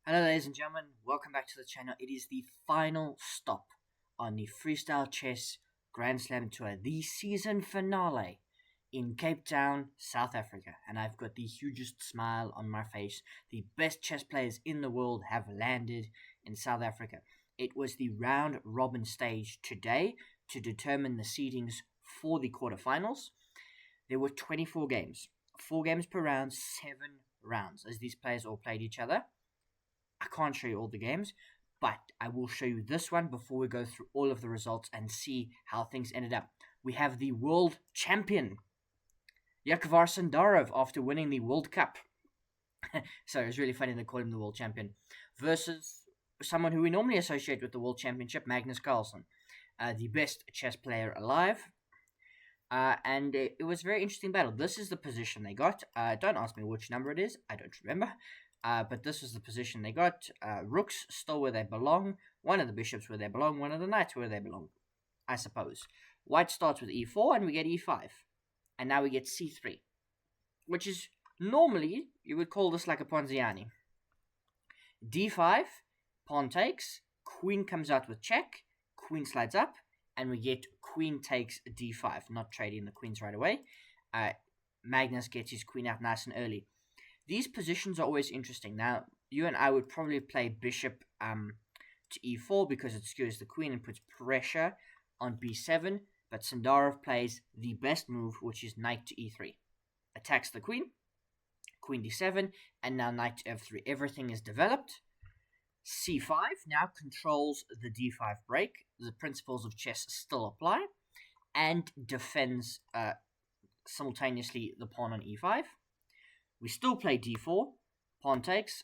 Hello ladies and gentlemen, welcome back to the channel. It is the final stop on the Freestyle Chess Grand Slam Tour, the season finale in Cape Town, South Africa. And I've got the hugest smile on my face. The best chess players in the world have landed in South Africa. It was the round robin stage today to determine the seedings for the quarterfinals. There were 24 games, 4 games per round, 7 rounds, as these players all played each other. I can't show you all the games, but I will show you this one before we go through all of the results and see how things ended up. We have the world champion, Javokhir Sindarov, after winning the World Cup. So it's really funny they call him the world champion, versus someone who we normally associate with the world championship, Magnus Carlsen, the best chess player alive. And it was a very interesting battle. This is the position they got. Don't ask me which number it is. I don't remember. But this was the position they got. Rooks still where they belong. One of the bishops where they belong. One of the knights where they belong, I suppose. White starts with e4 and we get e5. And now we get c3. Which is, normally, you would call this like a Ponziani. d5, pawn takes, queen comes out with check, queen slides up, and we get queen takes d5. Not trading the queens right away. Magnus gets his queen out nice and early. These positions are always interesting. Now, you and I would probably play bishop to e4 because it skews the queen and puts pressure on b7. But Sindarov plays the best move, which is knight to e3. Attacks the queen, queen d7, and now knight to f3. Everything is developed. c5 now controls the d5 break. The principles of chess still apply. And defends simultaneously the pawn on e5. We still play d4, pawn takes,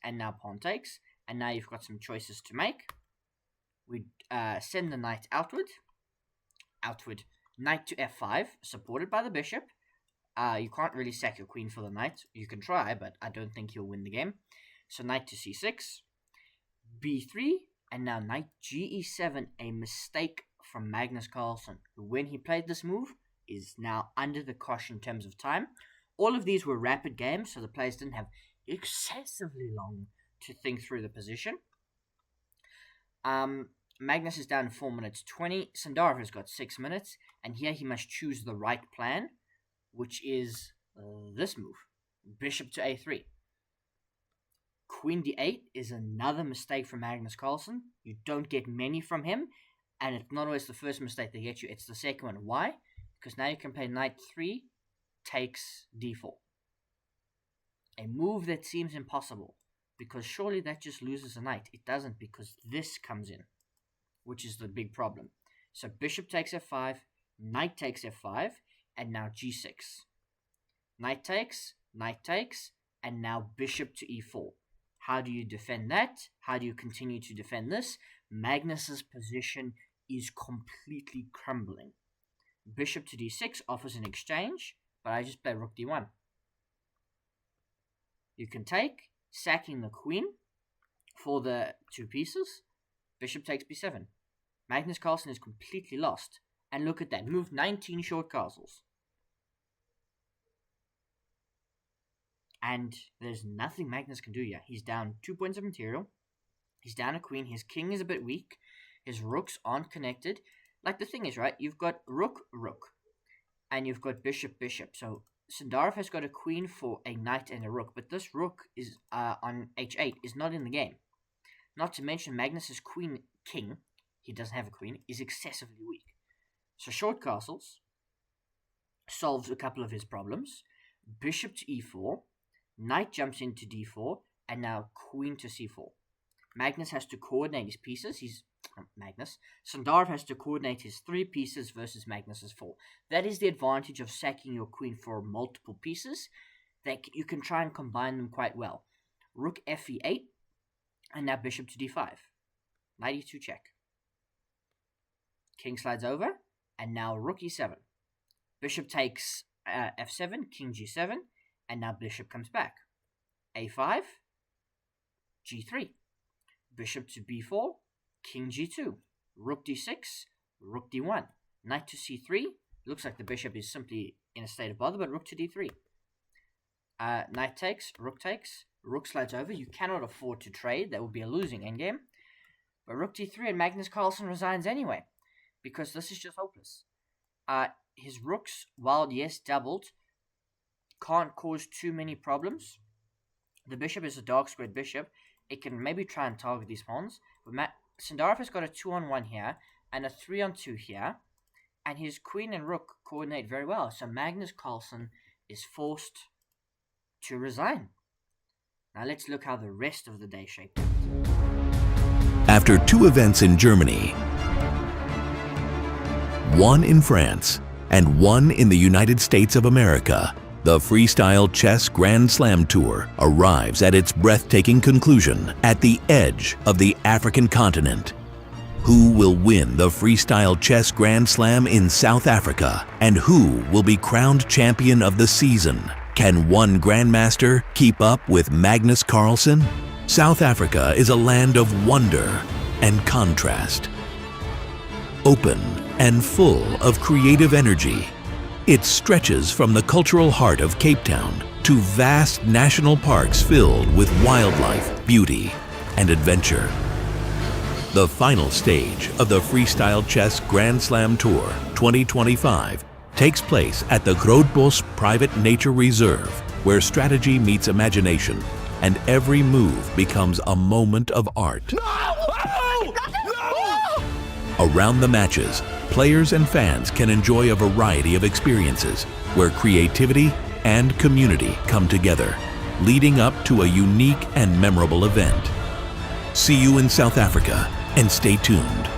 and now pawn takes. And now you've got some choices to make. We send the knight outward, knight to f5, supported by the bishop. You can't really sack your queen for the knight. You can try, but I don't think you'll win the game. So knight to c6, b3, and now knight ge7, a mistake from Magnus Carlsen, who when he played this move is now under the cosh in terms of time. All of these were rapid games, so the players didn't have excessively long to think through the position. Magnus is down 4 minutes 20. Sindarov has got 6 minutes, and here he must choose the right plan, which is this move, bishop to a3. Queen d8 is another mistake from Magnus Carlsen. You don't get many from him, and it's not always the first mistake they get you, it's the second one. Why? Because now you can play knight 3 takes d4. A move that seems impossible, because surely that just loses a knight. It doesn't, because this comes in, which is the big problem. So bishop takes f5, knight takes f5, and now g6. Knight takes, and now bishop to e4. How do you defend that? How do you continue to defend this? Magnus's position is completely crumbling. Bishop to d6 offers an exchange, but I just play rook d1. You can take, sacking the queen for the 2 pieces. Bishop takes b7. Magnus Carlsen is completely lost. And look at that, moved 19 short castles. And there's nothing Magnus can do here. He's down 2 points of material. He's down a queen. His king is a bit weak. His rooks aren't connected. Like, the thing is, right, you've got rook, and you've got bishop. So Sindarov has got a queen for a knight and a rook, but this rook is on h8 is not in the game. Not to mention Magnus's king, he doesn't have a queen, is excessively weak. So short castles solves a couple of his problems. Bishop to e4, knight jumps into d4, and now queen to c4. Magnus has to coordinate his pieces. Sindarov has to coordinate his 3 pieces versus Magnus's 4. That is the advantage of sacking your queen for multiple pieces. That you can try and combine them quite well. Rook fe8, and now bishop to d5. Knight e2 check. King slides over, and now rook e7. Bishop takes f7, king g7, and now bishop comes back. a5, g3. Bishop to b4, king g2, rook d6, rook d1, knight to c3. Looks like the bishop is simply in a state of bother, but rook to d3. Knight takes, rook slides over. You cannot afford to trade. That would be a losing endgame. But rook d3 and Magnus Carlsen resigns anyway, because this is just hopeless. His rooks, while yes doubled, can't cause too many problems. The bishop is a dark squared bishop. It can maybe try and target these pawns. But Sindarov has got a 2-on-1 here and a 3-on-2 here. And his queen and rook coordinate very well. So Magnus Carlsen is forced to resign. Now let's look how the rest of the day shaped out. After 2 events in Germany, 1 in France, and 1 in the United States of America, the Freestyle Chess Grand Slam Tour arrives at its breathtaking conclusion at the edge of the African continent. Who will win the Freestyle Chess Grand Slam in South Africa, and who will be crowned champion of the season? Can one grandmaster keep up with Magnus Carlsen? South Africa is a land of wonder and contrast. Open and full of creative energy, it stretches from the cultural heart of Cape Town to vast national parks filled with wildlife, beauty, and adventure. The final stage of the Freestyle Chess Grand Slam Tour 2025 takes place at the Grootbos Private Nature Reserve, where strategy meets imagination and every move becomes a moment of art. No! Oh! No! Around the matches, players and fans can enjoy a variety of experiences where creativity and community come together, leading up to a unique and memorable event. See you in South Africa, and stay tuned.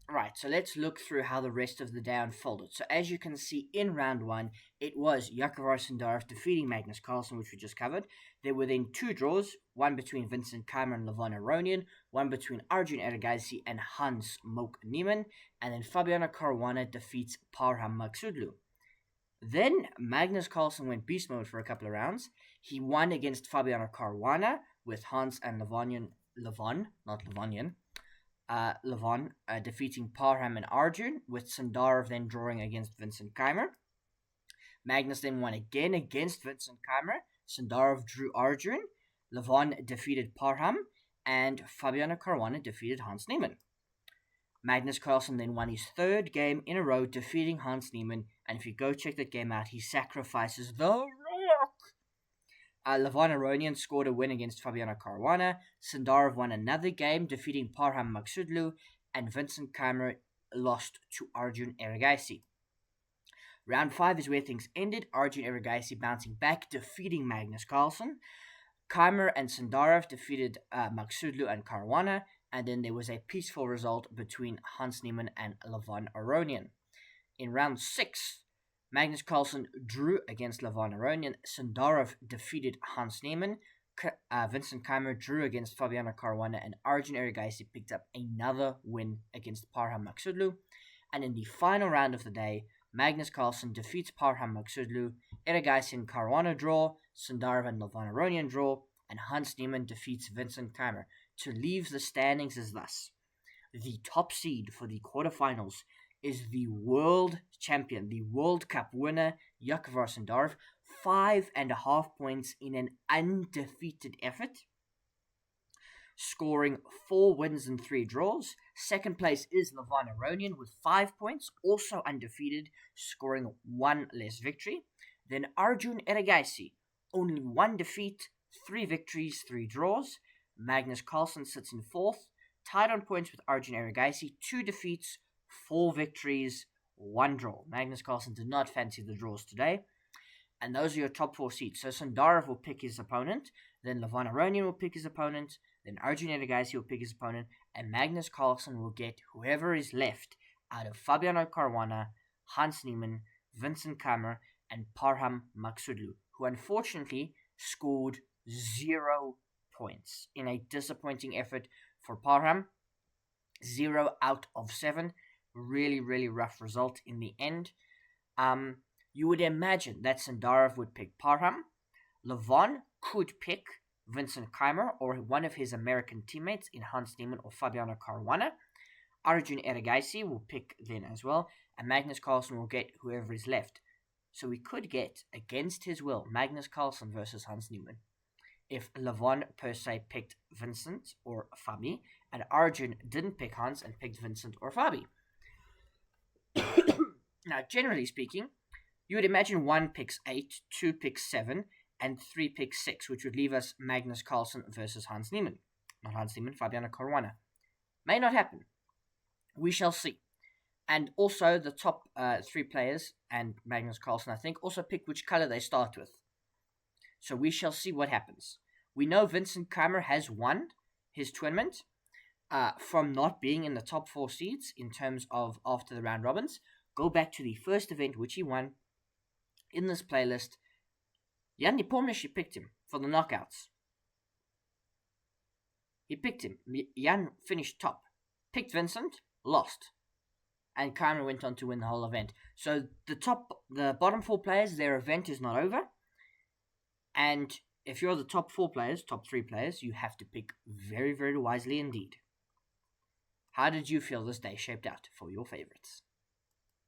Right, so let's look through how the rest of the day unfolded. So as you can see, in round 1, it was Javokhir Sindarov defeating Magnus Carlsen, which we just covered. There were then 2 draws, one between Vincent, Keymer and Levon Aronian, one between Arjun Erigaisi and Hans Niemann, and then Fabiano Caruana defeats Parham Maghsoodloo. Then Magnus Carlsen went beast mode for a couple of rounds. He won against Fabiano Caruana with Hans and Levon defeating Parham and Arjun, with Sindarov then drawing against Vincent Keymer. Magnus then won again against Vincent Keymer. Sindarov drew Arjun. Levon defeated Parham, and Fabiano Caruana defeated Hans Niemann. Magnus Carlsen then won his 3rd game in a row, defeating Hans Niemann, and if you go check that game out, he sacrifices the rook. Levon Aronian scored a win against Fabiano Caruana. Sindarov won another game, defeating Parham Maghsoodloo, and Vincent Keymer lost to Arjun Erigaisi. Round 5 is where things ended. Arjun Erigaisi bouncing back, defeating Magnus Carlsen. Keymer and Sindarov defeated Maghsoodloo and Caruana, and then there was a peaceful result between Hans Niemann and Levon Aronian. In round 6, Magnus Carlsen drew against Levon Aronian. Sindarov defeated Hans Niemann. Vincent Keymer drew against Fabiano Caruana, and Arjun Erigaisi picked up another win against Parham Maghsoodloo. And in the final round of the day, Magnus Carlsen defeats Parham Maghsoodloo, Erigaisi and Caruana draw, Sindarov and Levon Aronian draw, and Hans Niemann defeats Vincent Keymer to leave the standings as thus. The top seed for the quarterfinals is the world champion, the World Cup winner, Javokhir Sindarov, 5.5 points in an undefeated effort, scoring 4 wins and 3 draws. Second place is Levon Aronian with 5 points, also undefeated, scoring 1 less victory. Then Arjun Erigaisi, only 1 defeat, 3 victories, 3 draws. Magnus Carlsen sits in 4th, tied on points with Arjun Erigaisi, 2 defeats, 4 victories, 1 draw. Magnus Carlsen did not fancy the draws today. And those are your top 4 seeds. So Sindarov will pick his opponent, then Levon Aronian will pick his opponent, then Arjun Erigaisi will pick his opponent, and Magnus Carlsen will get whoever is left out of Fabiano Caruana, Hans Niemann, Vincent Keymer, and Parham Maghsoodloo, who unfortunately scored 0 points in a disappointing effort for Parham. 0 out of 7. Really, really rough result in the end. You would imagine that Sindarov would pick Parham. Levon could pick Vincent Keymer or one of his American teammates in Hans Niemann or Fabiano Caruana. Arjun Erigaisi will pick then as well, and Magnus Carlsen will get whoever is left. So we could get, against his will, Magnus Carlsen versus Hans Niemann. If Levon per se picked Vincent or Fabi, and Arjun didn't pick Hans and picked Vincent or Fabi. Now, generally speaking, you would imagine 1 picks 8, 2 picks 7, and 3 picks 6, which would leave us Magnus Carlsen versus Hans Niemann. Not Hans Niemann, Fabiano Caruana. May not happen. We shall see. And also, the top 3 players, and Magnus Carlsen, I think, also pick which color they start with. So we shall see what happens. We know Vincent Keymer has won his tournament from not being in the top 4 seeds in terms of after the round robins. Go back to the first event which he won in this playlist. Jan Nepomniachtchi picked him for the knockouts. He picked him. Jan finished top. Picked Vincent, lost. And Keymer went on to win the whole event. So the bottom 4 players, their event is not over. And if you're the top 4 players, top 3 players, you have to pick very, very wisely indeed. How did you feel this day shaped out for your favorites?